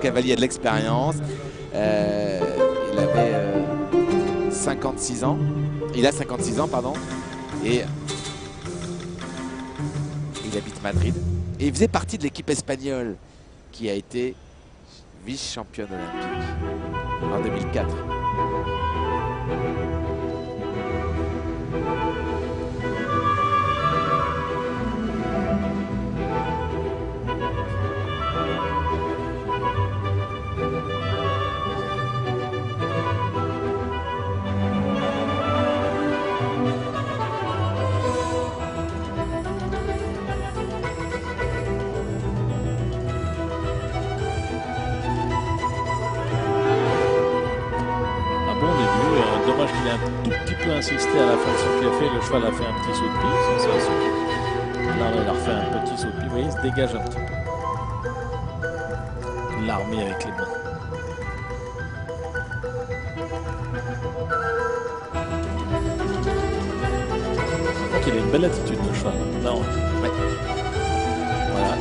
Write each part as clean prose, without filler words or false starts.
cavalier a de l'expérience. Il avait 56 ans. Il a 56 ans, pardon. Et il habite Madrid. Et il faisait partie de l'équipe espagnole qui a été vice-championne olympique en 2004. Dommage qu'il ait un tout petit peu insisté à la fin de ce qu'il a fait. Le cheval a fait un petit saut de pied. Là, il a refait un petit saut de pied. Vous voyez, il se dégage un petit peu. Il l'a remis avec les mains. Donc, il a une belle attitude, le cheval. Là, ouais. Voilà.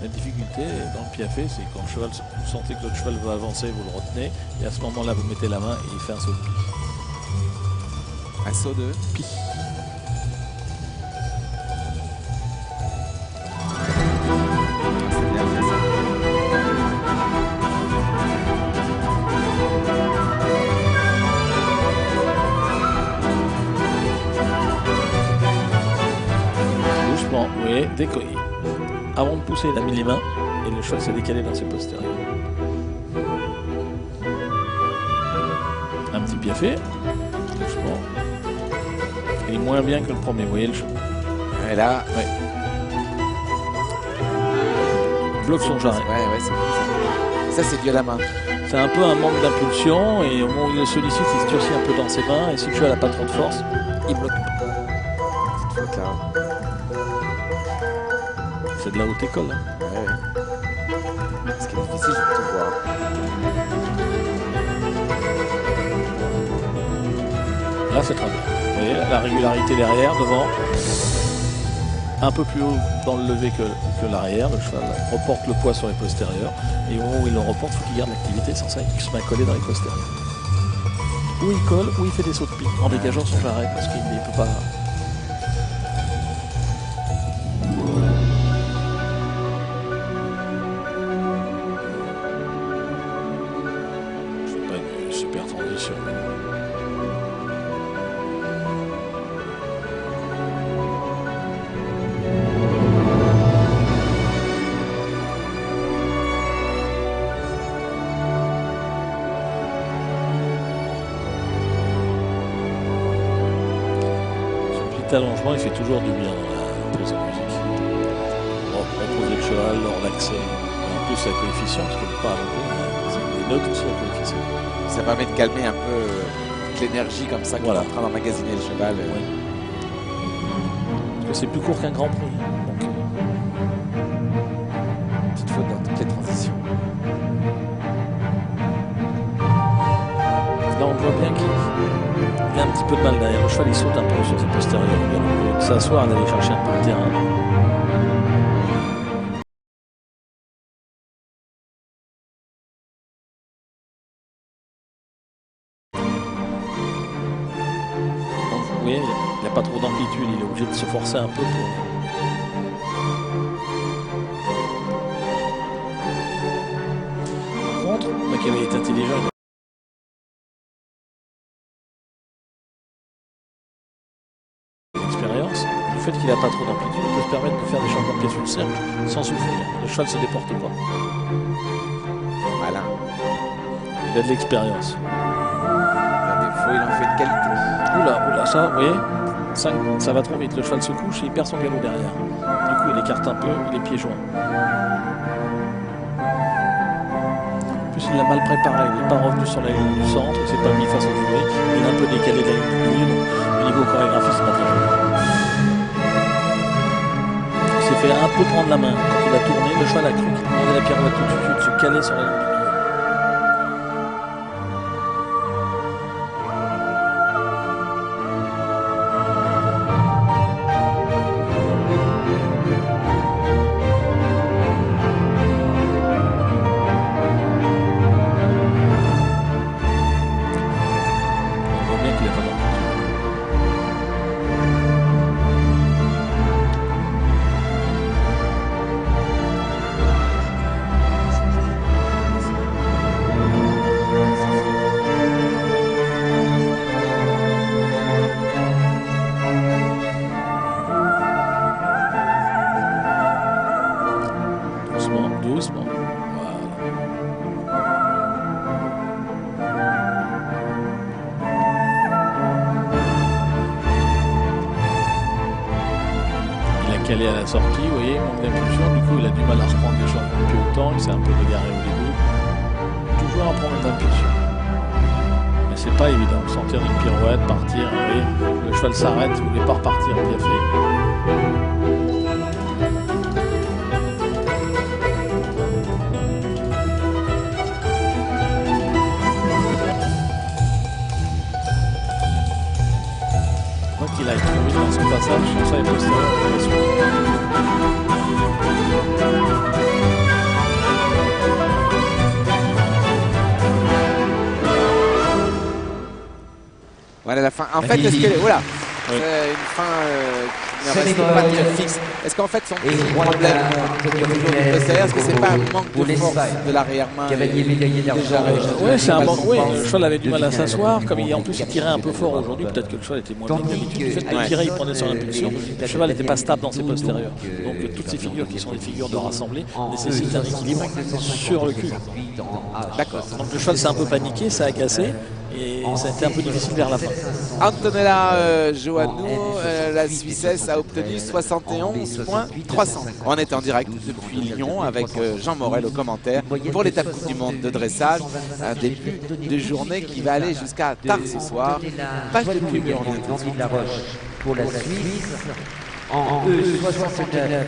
La difficulté dans le piafé, c'est quand le cheval, vous sentez que l'autre cheval veut avancer, vous le retenez, et à ce moment-là, vous mettez la main et il fait un saut de pied. Un saut de pied. C'est bien fait ça. Doucement, vous voyez, décoller. Avant de pousser, il a mis les mains et le cheval s'est décalé dans ses postérieurs. Un petit piafé, doucement. Il est moins bien que le premier, vous voyez le cheval. Et là, ouais. Bloque son jarret. Ouais, ça c'est dû à la main. C'est un peu un manque d'impulsion et au moment où il le sollicite, il se durcit un peu dans ses mains et si le cheval n'a pas trop de force, il bloque. Cette faute-là. C'est de la haute école. Hein. Ouais. Ce qui est difficile, c'est de tout voir. Là, c'est très bien. Vous voyez, la régularité derrière, devant. Un peu plus haut dans le lever que l'arrière. Le cheval reporte le poids sur les postérieurs. Et au moment où il le reporte, il faut qu'il garde l'activité sans ça. Il se met à coller dans les postérieurs. Ou il colle, ou il fait des sauts de pied en dégageant son jarret parce qu'il ne peut pas. Super transition. Ce petit allongement, il fait toujours du bien dans la prise de musique. Reposer le cheval, le relaxer. En plus, la coefficient, parce que ne pas allonger, les notes aussi la coefficient. Ça permet de calmer un peu toute l'énergie comme ça qu'on est en train d'emmagasiner le cheval. Oui. Parce que c'est plus court qu'un grand prix. Donc, petite faute dans toutes les transitions. Là, on voit bien qu'il a un petit peu de mal derrière. Le cheval, il saute un peu sur ses postérieurs. Il va s'asseoir, d'aller chercher un peu le terrain. Vous voyez, il n'a pas trop d'amplitude, il est obligé de se forcer un peu pour... Par contre, le cavalier est intelligent. L'expérience, du fait qu'il n'a pas trop d'amplitude, il peut se permettre de faire des changements de pied sur le cercle sans souffrir. Le cheval ne se déporte pas. Voilà. Il a de l'expérience. Par défaut, il en fait une qualité. Oula, ça, vous voyez, ça va trop vite. Le cheval se couche et il perd son galop derrière. Du coup, il écarte un peu, les pieds joints. En plus, il l'a mal préparé. Il n'est pas revenu sur la ligne du centre, il ne s'est pas mis face au furet. Il est un peu décalé de la ligne du milieu, donc au niveau chorégraphie, c'est pas très joli. Il s'est fait un peu prendre la main. Quand il a tourné, le cheval a cru qu'il demandait la pirouette tout de suite de se caler sur la ligne du milieu. doucement. Voilà. Il a calé à la sortie, vous voyez, il manque d'impulsion, du coup il a du mal à reprendre les changements depuis autant, il s'est un peu bagarré au début. Toujours un problème d'impulsion. Mais c'est pas évident, sortir d'une pirouette, partir, vous voyez, le cheval s'arrête, il ne voulait pas repartir piaffé. Qu'il aille trop vite dans son passage, sur ça il peut se Voilà la fin. En fait, est-ce que voilà, c'est une fin qui ne reste pas très fixe. Est-ce qu'en fait son problème est-ce que c'est pas un manque de force de l'arrière-main déjà? Oui, c'est un manque. Oui, le cheval avait du mal à s'asseoir. Comme en plus il tirait un peu fort aujourd'hui, peut-être que le cheval était moins bien que d'habitude. Du fait de tirer, il prenait son impulsion. Le cheval n'était pas stable dans ses postérieurs. Donc toutes ces figures qui sont des figures de rassemblée nécessitent un équilibre sur le cul. D'accord. Donc le cheval s'est un peu paniqué, ça a agacé. Et ça a été un peu difficile vers la fin. Antonella Joannou, la Suissesse, a obtenu 71,300. On est en direct depuis Lyon avec Jean Morel au commentaire pour l'étape Coupe du Monde de dressage. Un début de journée qui va aller jusqu'à tard ce soir. Page de pub et on revient tout de suite. Pour la Suisse en E69.